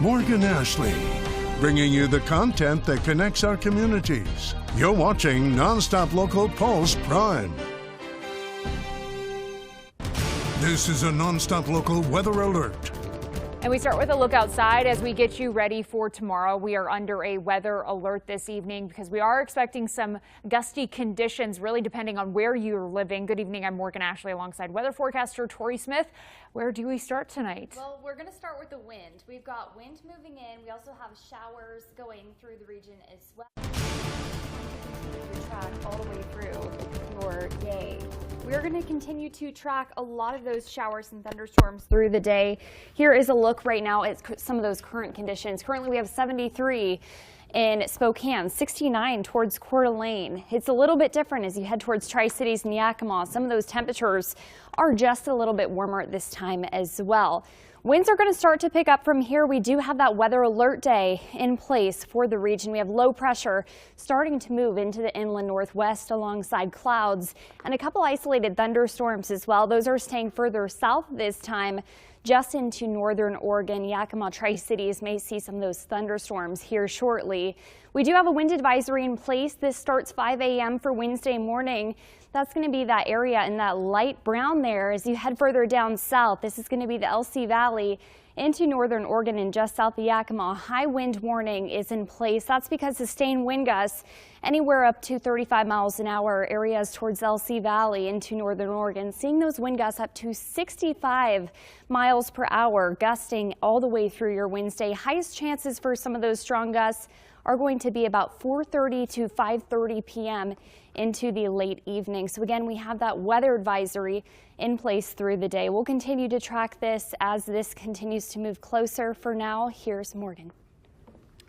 Morgan Ashley, bringing you the content that connects our communities. You're watching NonStop Local Pulse Prime. This is a NonStop Local weather alert. And we start with a look outside as we get you ready for tomorrow. We are under a weather alert this evening because we are expecting some gusty conditions, really depending on where you're living. Good evening, I'm Morgan Ashley alongside weather forecaster Tori Smith. Where do we start tonight? Well, we're going to start with the wind. We've got wind moving in. We also have showers going through the region as well. Track all the way through your day. We're going to continue to track a lot of those showers and thunderstorms through the day. Here is a look right now at some of those current conditions. Currently we have 73 in Spokane, 69 towards Coeur d'Alene. It's a little bit different as you head towards Tri-Cities and Yakima. Some of those temperatures are just a little bit warmer at this time as well. Winds are going to start to pick up from here. We do have that weather alert day in place for the region. We have low pressure starting to move into the inland northwest alongside clouds and a couple isolated thunderstorms as well. Those are staying further south this time, just into northern Oregon. Yakima, Tri-Cities may see some of those thunderstorms here shortly. We do have a wind advisory in place. This starts 5 a.m. for Wednesday morning. That's going to be that area in that light brown there as you head further down south. This is going to be the LC Valley into northern Oregon and just south of Yakima. A high wind warning is in place. That's because sustained wind gusts anywhere up to 35 miles an hour. Areas towards LC Valley into northern Oregon, seeing those wind gusts up to 65 miles per hour, gusting all the way through your Wednesday. Highest chances for some of those strong gusts are going to be about 4:30 to 5:30 p.m. into the late evening. So again, we have that weather advisory in place through the day. We'll continue to track this as this continues to move closer. For now, here's Morgan.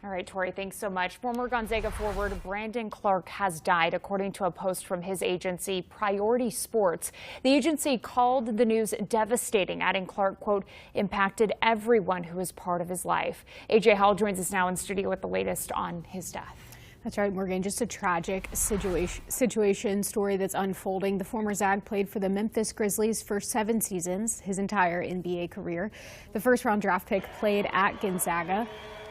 All right, Tori, thanks so much. Former Gonzaga forward Brandon Clark has died, according to a post from his agency, Priority Sports. The agency called the news devastating, adding Clark, quote, impacted everyone who was part of his life. AJ Hall joins us now in studio with the latest on his death. That's right, Morgan. Just a tragic situation story that's unfolding. The former Zag played for the Memphis Grizzlies for 7 seasons, his entire NBA career. The first-round draft pick played at Gonzaga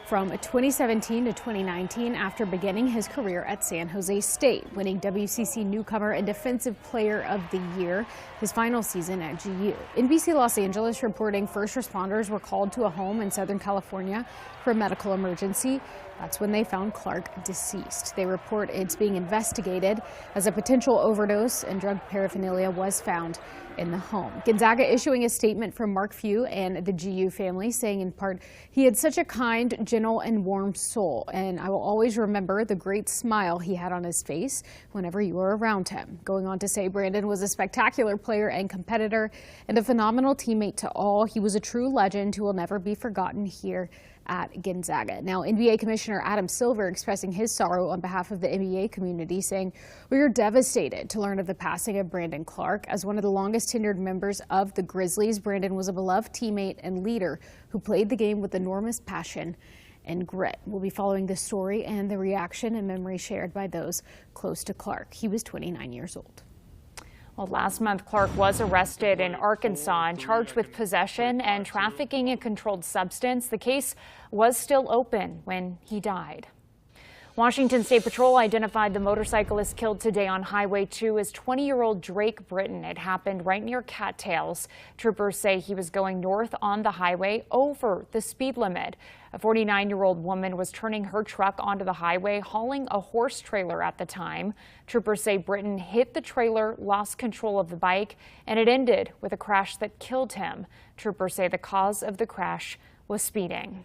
from 2017 to 2019 after beginning his career at San Jose State, winning WCC Newcomer and Defensive Player of the Year his final season at GU. NBC Los Angeles reporting first responders were called to a home in Southern California for a medical emergency. That's when they found Clark deceased. They report it's being investigated as a potential overdose and drug paraphernalia was found in the home. Gonzaga issuing a statement from Mark Few and the GU family saying in part, he had such a kind, gentle and warm soul, and I will always remember the great smile he had on his face whenever you were around him. Going on to say Brandon was a spectacular player and competitor and a phenomenal teammate to all. He was a true legend who will never be forgotten here at Gonzaga. Now, NBA Commissioner Adam Silver expressing his sorrow on behalf of the NBA community, saying, we are devastated to learn of the passing of Brandon Clark. As one of the longest tenured members of the Grizzlies, Brandon was a beloved teammate and leader who played the game with enormous passion and grit. We'll be following this story and the reaction and memory shared by those close to Clark. He was 29 years old. Well, last month, Clark was arrested in Arkansas and charged with possession and trafficking a controlled substance. The case was still open when he died. Washington State Patrol identified the motorcyclist killed today on Highway 2 as 20-year-old Drake Britton. It happened right near Cattails. Troopers say he was going north on the highway over the speed limit. A 49-year-old woman was turning her truck onto the highway, hauling a horse trailer at the time. Troopers say Britton hit the trailer, lost control of the bike, and it ended with a crash that killed him. Troopers say the cause of the crash was speeding.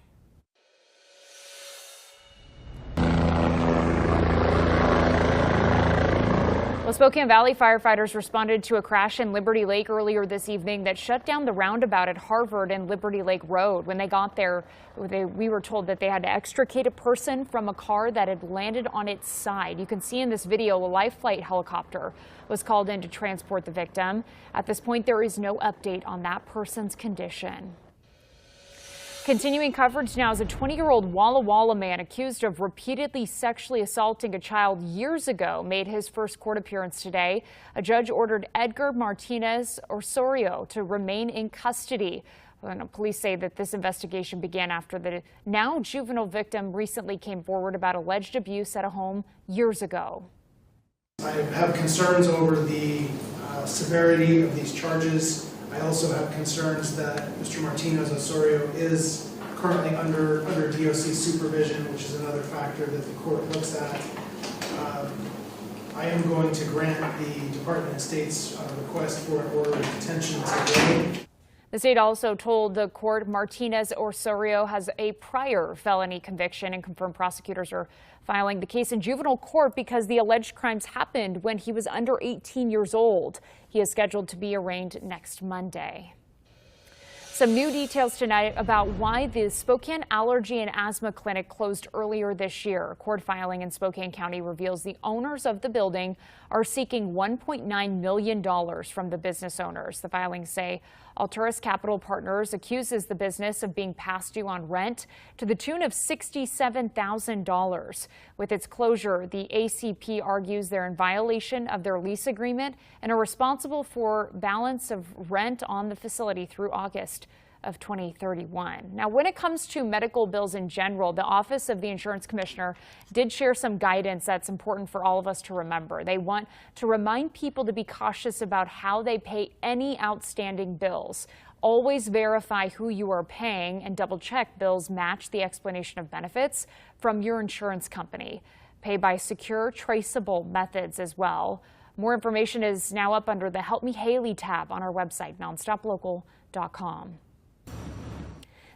Well, Spokane Valley firefighters responded to a crash in Liberty Lake earlier this evening that shut down the roundabout at Harvard and Liberty Lake Road. When they got there, we were told that they had to extricate a person from a car that had landed on its side. You can see in this video a life flight helicopter was called in to transport the victim. At this point, there is no update on that person's condition. Continuing coverage now is a 20-year-old Walla Walla man accused of repeatedly sexually assaulting a child years ago made his first court appearance today. A judge ordered Edgar Martinez Osorio to remain in custody. Police say that this investigation began after the now juvenile victim recently came forward about alleged abuse at a home years ago. I have concerns over the severity of these charges. I also have concerns that Mr. Martinez Osorio is currently under DOC supervision, which is another factor that the court looks at. I am going to grant the Department of State's request for an order of detention today. The state also told the court Martinez Osorio has a prior felony conviction, and confirmed prosecutors are filing the case in juvenile court because the alleged crimes happened when he was under 18 years old. He is scheduled to be arraigned next Monday. Some new details tonight about why the Spokane Allergy and Asthma Clinic closed earlier this year. A court filing in Spokane County reveals the owners of the building are seeking $1.9 million from the business owners. The filings say Alturas Capital Partners accuses the business of being past due on rent to the tune of $67,000. With its closure, the ACP argues they're in violation of their lease agreement and are responsible for balance of rent on the facility through August of 2031. Now, when it comes to medical bills in general, the Office of the Insurance Commissioner did share some guidance that's important for all of us to remember. They want to remind people to be cautious about how they pay any outstanding bills. Always verify who you are paying and double check bills match the explanation of benefits from your insurance company. Pay by secure, traceable methods as well. More information is now up under the Help Me Haley tab on our website, nonstoplocal.com.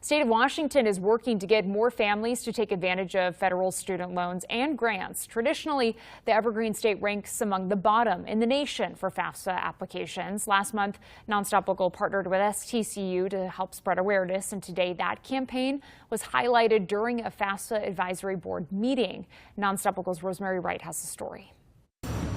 State of Washington is working to get more families to take advantage of federal student loans and grants. Traditionally, the Evergreen State ranks among the bottom in the nation for FAFSA applications. Last month, NonStop Local partnered with STCU to help spread awareness, and today that campaign was highlighted during a FAFSA advisory board meeting. NonStop Local's Rosemary Wright has the story.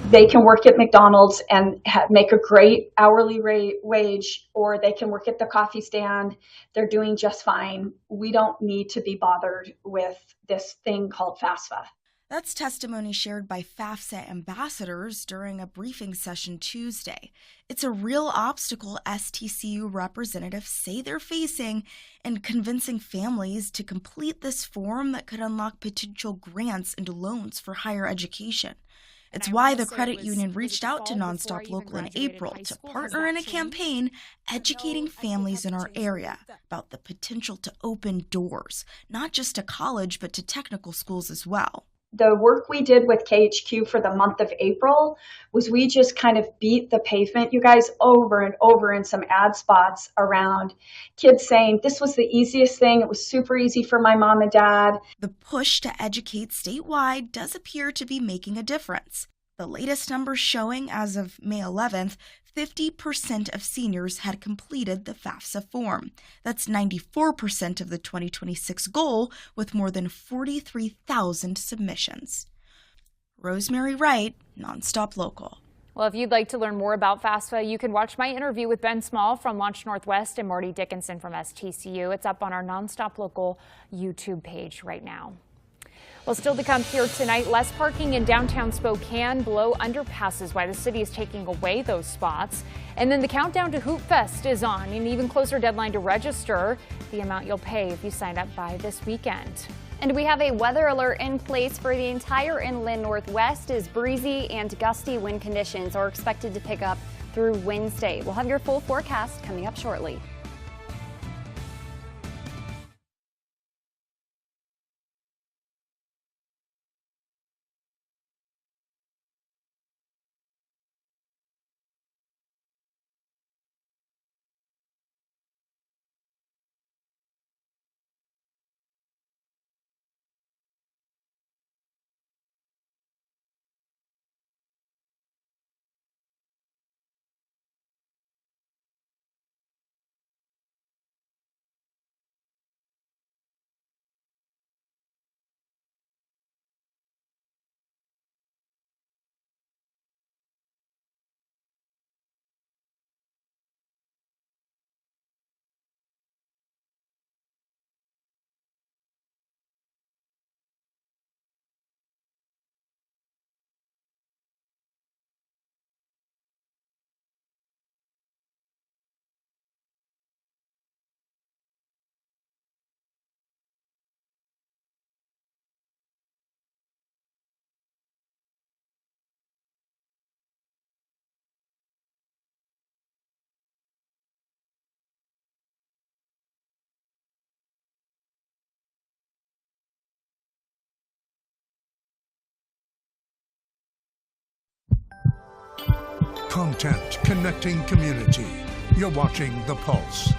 They can work at McDonald's and make a great hourly wage, or they can work at the coffee stand. They're doing just fine. We don't need to be bothered with this thing called FAFSA. That's testimony shared by FAFSA ambassadors during a briefing session Tuesday. It's a real obstacle STCU representatives say they're facing in convincing families to complete this form that could unlock potential grants and loans for higher education. It's why the credit union reached out to NonStop Local in April to partner in a campaign educating families in our area about the potential to open doors, not just to college, but to technical schools as well. The work we did with KHQ for the month of April was we just kind of beat the pavement, you guys, over and over in some ad spots around kids saying this was the easiest thing. It was super easy for my mom and dad. The push to educate statewide does appear to be making a difference. The latest numbers showing as of May 11th, 50% of seniors had completed the FAFSA form. That's 94% of the 2026 goal, with more than 43,000 submissions. Rosemary Wright, NonStop Local. Well, if you'd like to learn more about FAFSA, you can watch my interview with Ben Small from Launch Northwest and Marty Dickinson from STCU. It's up on our NonStop Local YouTube page right now. Well, still to come here tonight, less parking in downtown Spokane below underpasses, why the city is taking away those spots. And then the countdown to Hoop Fest is on, an even closer deadline to register, the amount you'll pay if you sign up by this weekend. And we have a weather alert in place for the entire inland Northwest as breezy and gusty wind conditions are expected to pick up through Wednesday. We'll have your full forecast coming up shortly. content connecting community. You're watching The Pulse.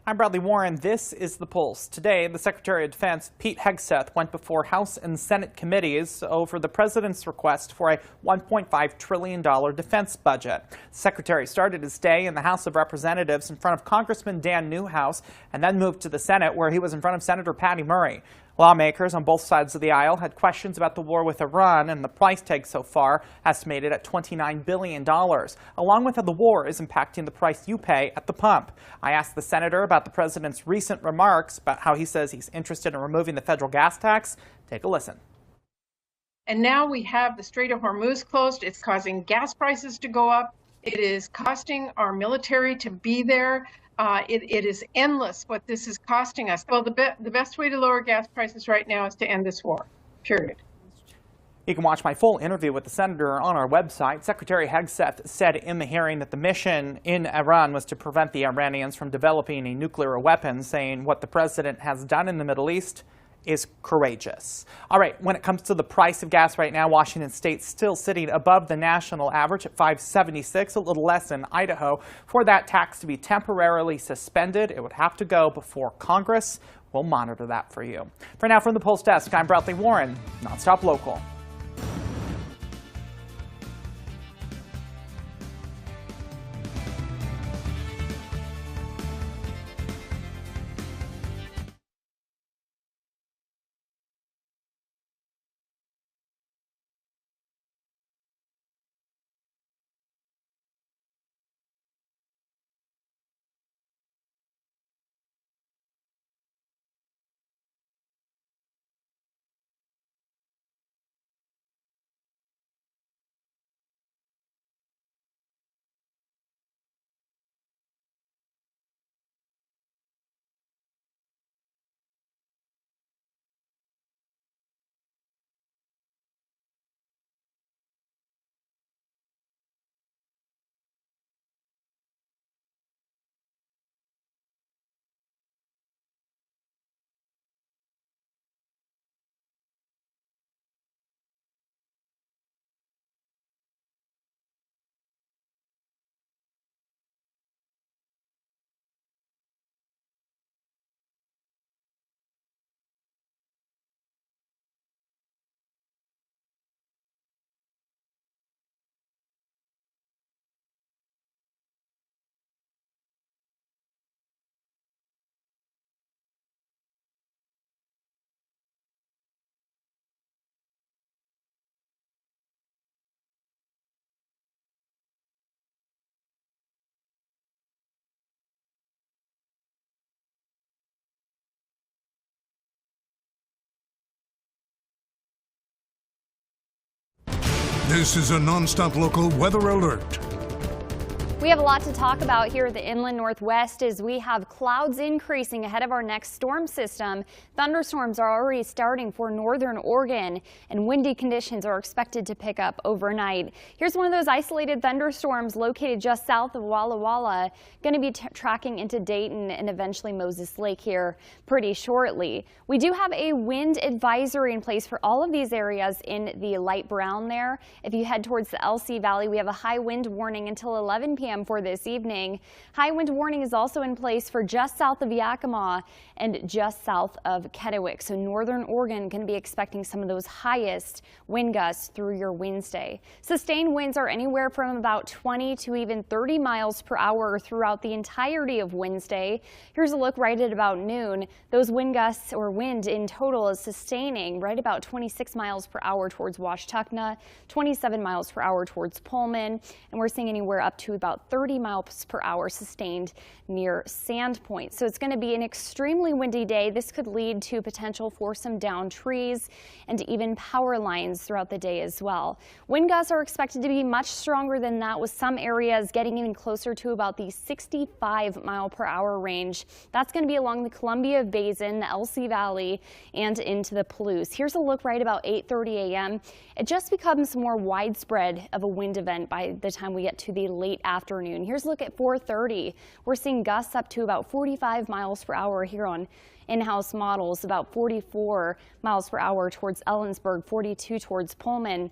I'm Bradley Warren. This is The Pulse. Today, the Secretary of Defense, Pete Hegseth, went before House and Senate committees over the president's request for a $1.5 trillion defense budget. The Secretary started his day in the House of Representatives in front of Congressman Dan Newhouse and then moved to the Senate, where he was in front of Senator Patty Murray. Lawmakers on both sides of the aisle had questions about the war with Iran and the price tag so far, estimated at $29 billion, along with how the war is impacting the price you pay at the pump. I asked the senator about the president's recent remarks about how he says he's interested in removing the federal gas tax. Take a listen. And now we have the Strait of Hormuz closed. It's causing gas prices to go up. It is costing our military to be there. It is endless what this is costing us. Well, the best way to lower gas prices right now is to end this war, period. You can watch my full interview with the senator on our website. Secretary Hegseth said in the hearing that the mission in Iran was to prevent the Iranians from developing a nuclear weapon, saying what the president has done in the Middle East is courageous. All right, when it comes to the price of gas right now, Washington State still sitting above the national average at $5.76, a little less in Idaho. For that tax to be temporarily suspended, it would have to go before Congress. We'll monitor that for you. For now, from the Pulse Desk, I'm Bradley Warren, NonStop Local. This is a NonStop Local weather alert. We have a lot to talk about here at the inland Northwest as we have clouds increasing ahead of our next storm system. Thunderstorms are already starting for northern Oregon, and windy conditions are expected to pick up overnight. Here's one of those isolated thunderstorms located just south of Walla Walla, going to be tracking into Dayton and eventually Moses Lake here pretty shortly. We do have a wind advisory in place for all of these areas in the light brown there. If you head towards the LC Valley, we have a high wind warning until 11 p.m. for this evening. High wind warning is also in place for just south of Yakima and just south of Kettewick. So northern Oregon can be expecting some of those highest wind gusts through your Wednesday. Sustained winds are anywhere from about 20 to even 30 miles per hour throughout the entirety of Wednesday. Here's a look right at about noon. Those wind gusts or wind in total is sustaining right about 26 miles per hour towards Washtenaw, 27 miles per hour towards Pullman, and we're seeing anywhere up to about 30 miles per hour sustained near Sandpoint. So it's going to be an extremely windy day. This could lead to potential for some downed trees and even power lines throughout the day as well. Wind gusts are expected to be much stronger than that, with some areas getting even closer to about the 65 mile per hour range. That's going to be along the Columbia Basin, the LC Valley, and into the Palouse. Here's a look right about 8:30 a.m. It just becomes more widespread of a wind event by the time we get to the late afternoon. Here's a look at 4:30. We're seeing gusts up to about 45 miles per hour here on in-house models, about 44 miles per hour towards Ellensburg, 42 towards Pullman.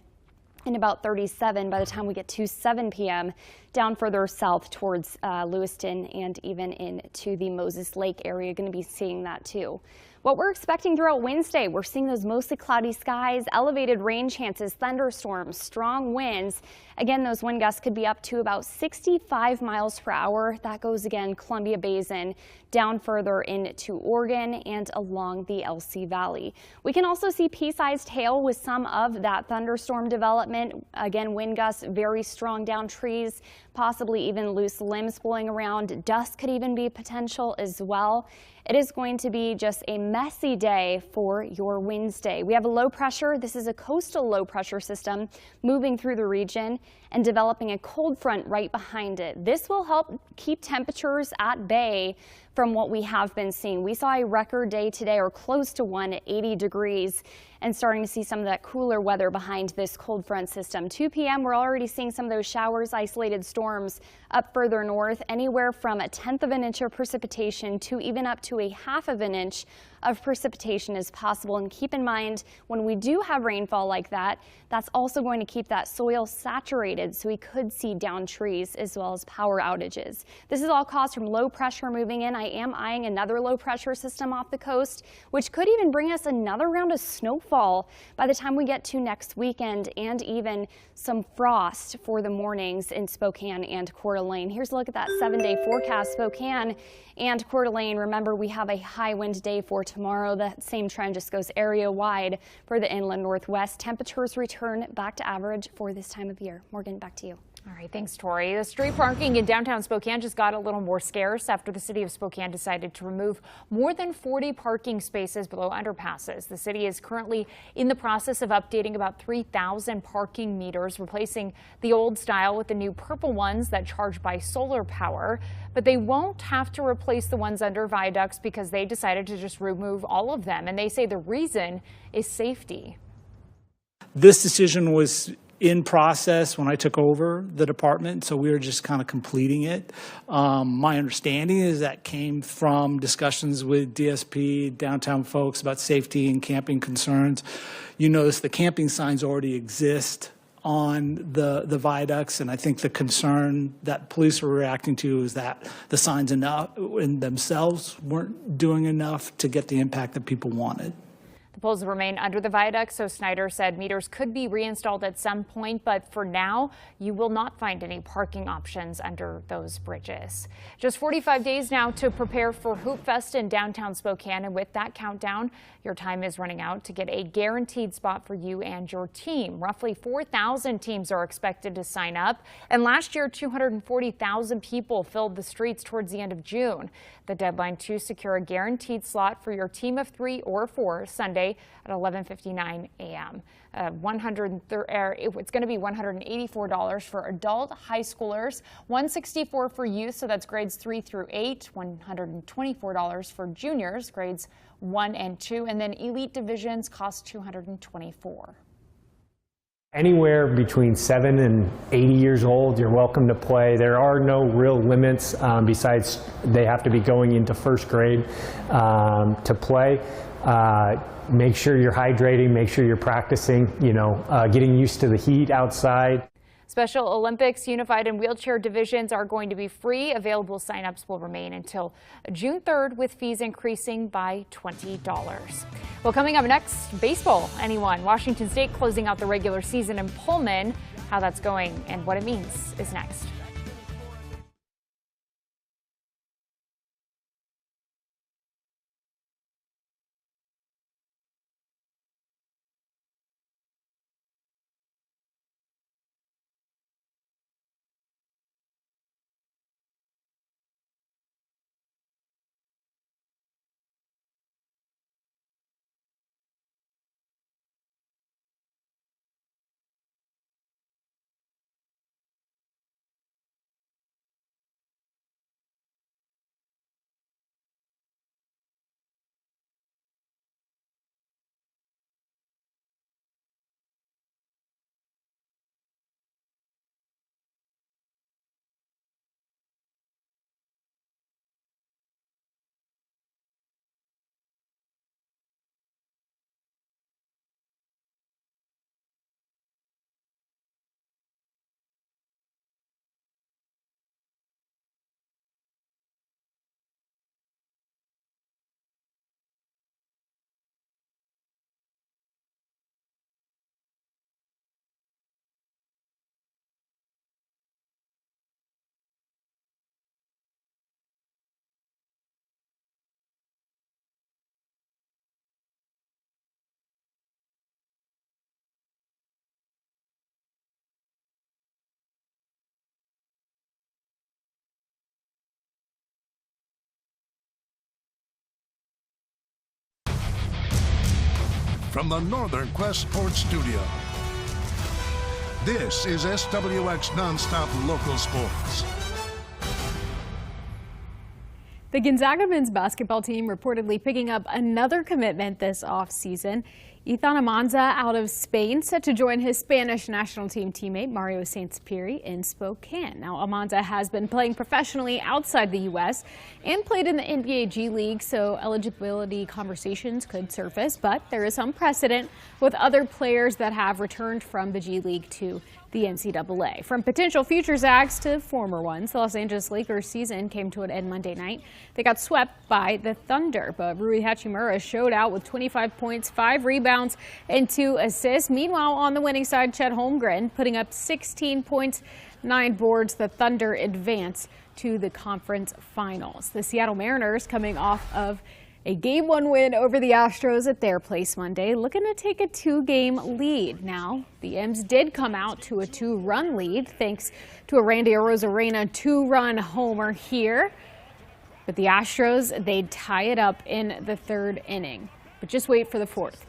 and about 37 by the time we get to 7 p.m. down further south towards Lewiston and even into the Moses Lake area. Going to be seeing that too. What we're expecting throughout Wednesday, we're seeing those mostly cloudy skies, elevated rain chances, thunderstorms, strong winds. Again, those wind gusts could be up to about 65 miles per hour. That goes again Columbia Basin down further into Oregon and along the LC Valley. We can also see pea-sized hail with some of that thunderstorm development. Again, wind gusts very strong down trees, possibly even loose limbs blowing around. Dust could even be potential as well. It is going to be just a messy day for your Wednesday. We have a low pressure. This is a coastal low pressure system moving through the region and developing a cold front right behind it. This will help keep temperatures at bay from what we have been seeing. We saw a record day today, or close to one, at 80 degrees, and starting to see some of that cooler weather behind this cold front system. 2 p.m. we're already seeing some of those showers, isolated storms up further north, anywhere from 1/10 of an inch of precipitation to even up to 1/2 of an inch of precipitation is possible. And keep in mind, when we do have rainfall like that, that's also going to keep that soil saturated, so we could see down trees as well as power outages. This is all caused from low pressure moving in. I am eyeing another low pressure system off the coast, which could even bring us another round of snowfall by the time we get to next weekend, and even some frost for the mornings in Spokane and Coeur d'Alene. Here's a look at that 7-day forecast. Spokane and Coeur d'Alene, remember, we have a high wind day for tomorrow. That same trend just goes area wide for the inland northwest. Temperatures return back to average for this time of year. Morgan, back to you. All right, thanks, Tori. The street parking in downtown Spokane just got a little more scarce after the city of Spokane decided to remove more than 40 parking spaces below underpasses. The city is currently in the process of updating about 3,000 parking meters, replacing the old style with the new purple ones that charge by solar power. But they won't have to replace the ones under viaducts because they decided to just remove all of them. And they say the reason is safety. This decision was in process when I took over the department, so we were just kind of completing it. My understanding is that came from discussions with DSP, downtown folks, about safety and camping concerns. You notice the camping signs already exist on the viaducts, and I think the concern that police were reacting to is that the signs in themselves weren't doing enough to get the impact that people wanted. The poles remain under the viaduct, so Snyder said meters could be reinstalled at some point, but for now, you will not find any parking options under those bridges. Just 45 days now to prepare for Hoop Fest in downtown Spokane, and with that countdown, your time is running out to get a guaranteed spot for you and your team. Roughly 4,000 teams are expected to sign up, and last year, 240,000 people filled the streets towards the end of June. The deadline to secure a guaranteed slot for your team of 3 or 4 Sunday at 11:59 a.m. It's going to be $184 for adult high schoolers, $164 for youth, so that's grades 3 through 8, $124 for juniors, grades 1 and 2, and then elite divisions cost $224. Anywhere between 7 and 80 years old, you're welcome to play. There are no real limits besides they have to be going into first grade to play. Make sure you're hydrating, make sure you're practicing, getting used to the heat outside. Special Olympics unified and wheelchair divisions are going to be free. Available signups will remain until June 3rd, with fees increasing by $20. Well, coming up next, baseball. Anyone. Washington State closing out the regular season in Pullman. How that's going and what it means is next. from the Northern Quest Sports Studio. This is SWX NonStop Local Sports. The Gonzaga men's basketball team reportedly picking up another commitment this offseason. Ethan Amanza out of Spain, set to join his Spanish national team teammate Mario Saintsbury in Spokane. Now, Amanza has been playing professionally outside the U.S. and played in the NBA G League, so eligibility conversations could surface. But there is some precedent with other players that have returned from the G League to the NCAA. From potential future Zags to former ones, the Los Angeles Lakers season came to an end Monday night. They got swept by the Thunder, but Rui Hachimura showed out with 25 points, 5 rebounds, and 2 assists. Meanwhile, on the winning side, Chet Holmgren putting up 16 points, 9 boards. The Thunder advance to the conference finals. The Seattle Mariners, coming off of a Game 1 win over the Astros at their place Monday, looking to take a 2-game lead. Now, the M's did come out to a 2-run lead thanks to a Randy Arozarena 2-run homer here. But the Astros, they'd tie it up in the 3rd inning. But just wait for the 4th.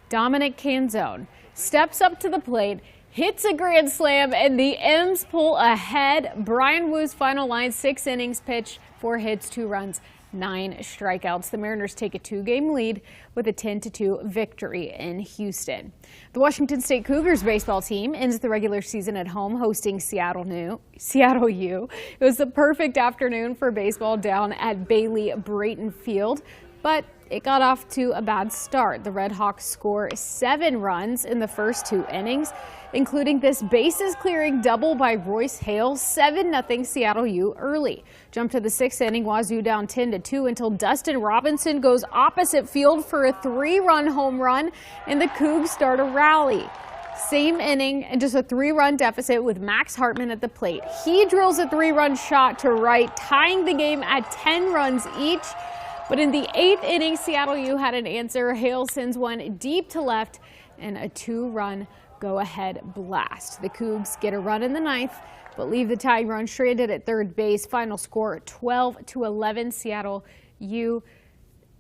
Dominic Canzone steps up to the plate, hits a grand slam, and the M's pull ahead. Brian Woo's final line, 6 innings pitched, 4 hits, 2 runs, 9 strikeouts. The Mariners take a 2-game lead with a 10-2 victory in Houston. The Washington State Cougars baseball team ends the regular season at home hosting Seattle U. It was the perfect afternoon for baseball down at Bailey Brayton Field, but it got off to a bad start. The Red Hawks score 7 runs in the first 2 innings, including this bases-clearing double by Royce Hale, 7-0 Seattle U early. Jump to the 6th inning, Wazoo down 10-2 until Dustin Robinson goes opposite field for a 3-run home run, and the Cougs start a rally. Same inning and just a 3-run deficit with Max Hartman at the plate. He drills a 3-run shot to right, tying the game at 10 runs each. But in the 8th inning, Seattle U had an answer. Hale sends one deep to left and a 2-run go-ahead blast. The Cougs get a run in the 9th, but leave the tying run stranded at third base. Final score 12-11 Seattle U.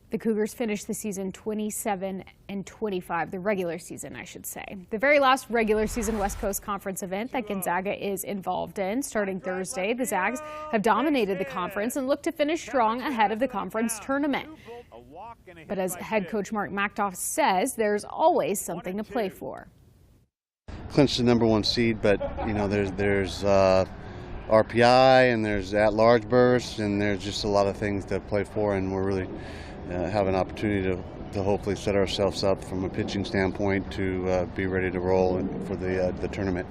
The Cougars finished the season 27-25, the regular season, I should say. The very last regular season West Coast Conference event that Gonzaga is involved in. Starting Thursday, the Zags have dominated the conference and look to finish strong ahead of the conference tournament. But as head coach Mark Maktoff says, there's always something to play for. Clinched the #1 seed, but you know there's RPI and there's at-large bursts and there's just a lot of things to play for, and we're really have an opportunity to hopefully set ourselves up from a pitching standpoint to be ready to roll for the tournament.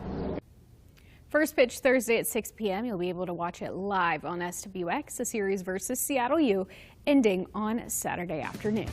First pitch Thursday at 6 p.m. You'll be able to watch it live on SWX, the series versus Seattle U, ending on Saturday afternoon.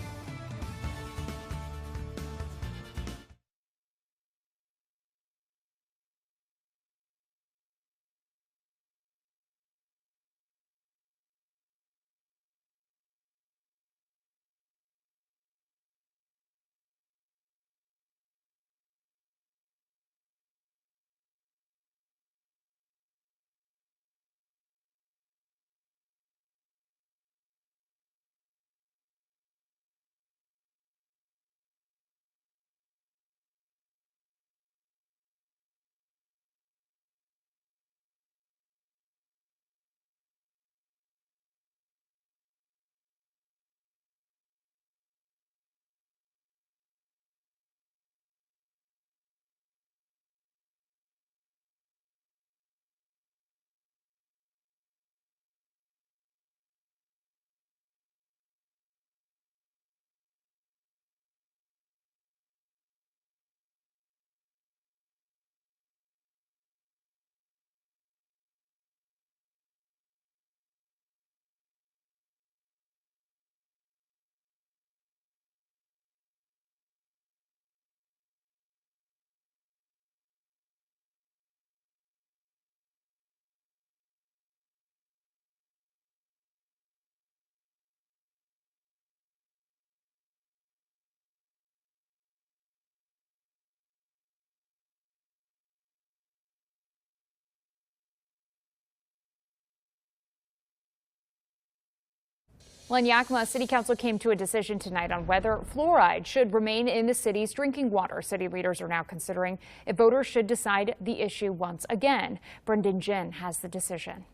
Well, in Yakima, City Council came to a decision tonight on whether fluoride should remain in the city's drinking water. City leaders are now considering if voters should decide the issue once again. Brendan Jin has the decision.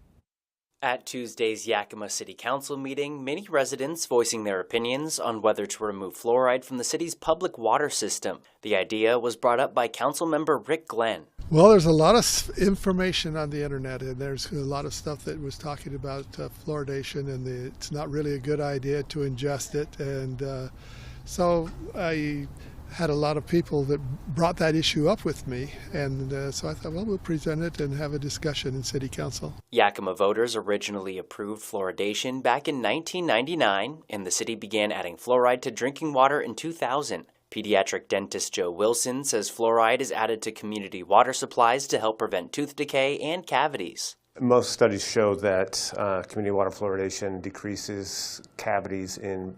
At Tuesday's Yakima City Council meeting, many residents voicing their opinions on whether to remove fluoride from the city's public water system. The idea was brought up by Councilmember Rick Glenn. Well, there's a lot of information on the internet, and there's a lot of stuff that was talking about fluoridation, and it's not really a good idea to ingest it. And so I had a lot of people that brought that issue up with me, and so I thought, well, we'll present it and have a discussion in City Council. Yakima voters originally approved fluoridation back in 1999, and the city began adding fluoride to drinking water in 2000. Pediatric dentist Joe Wilson says fluoride is added to community water supplies to help prevent tooth decay and cavities. Most studies show that community water fluoridation decreases cavities in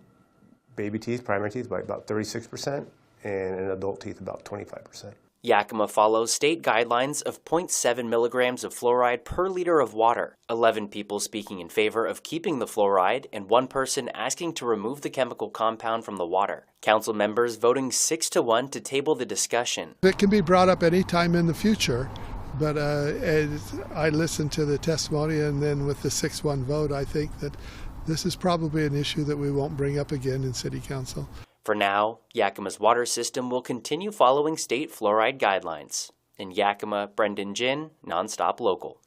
baby teeth, primary teeth, by about 36%, and in adult teeth about 25%. Yakima follows state guidelines of 0.7 milligrams of fluoride per liter of water. 11 people speaking in favor of keeping the fluoride and 1 person asking to remove the chemical compound from the water. Council members voting 6-1 to table the discussion. It can be brought up any time in the future, but as I listened to the testimony, and then with the 6-1 vote, I think that this is probably an issue that we won't bring up again in City Council. For now, Yakima's water system will continue following state fluoride guidelines. In Yakima, Brendan Jin, NonStop Local.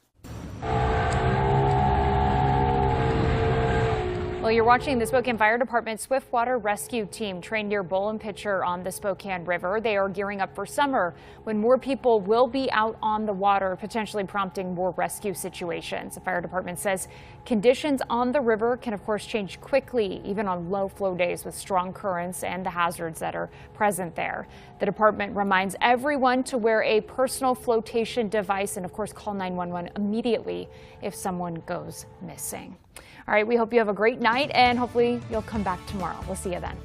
Well, you're watching the Spokane Fire Department Swiftwater Rescue Team trained near Bowl and Pitcher on the Spokane River. They are gearing up for summer when more people will be out on the water, potentially prompting more rescue situations. The fire department says conditions on the river can, of course, change quickly, even on low flow days with strong currents and the hazards that are present there. The department reminds everyone to wear a personal flotation device and, of course, call 911 immediately if someone goes missing. All right, we hope you have a great night, and hopefully you'll come back tomorrow. We'll see you then.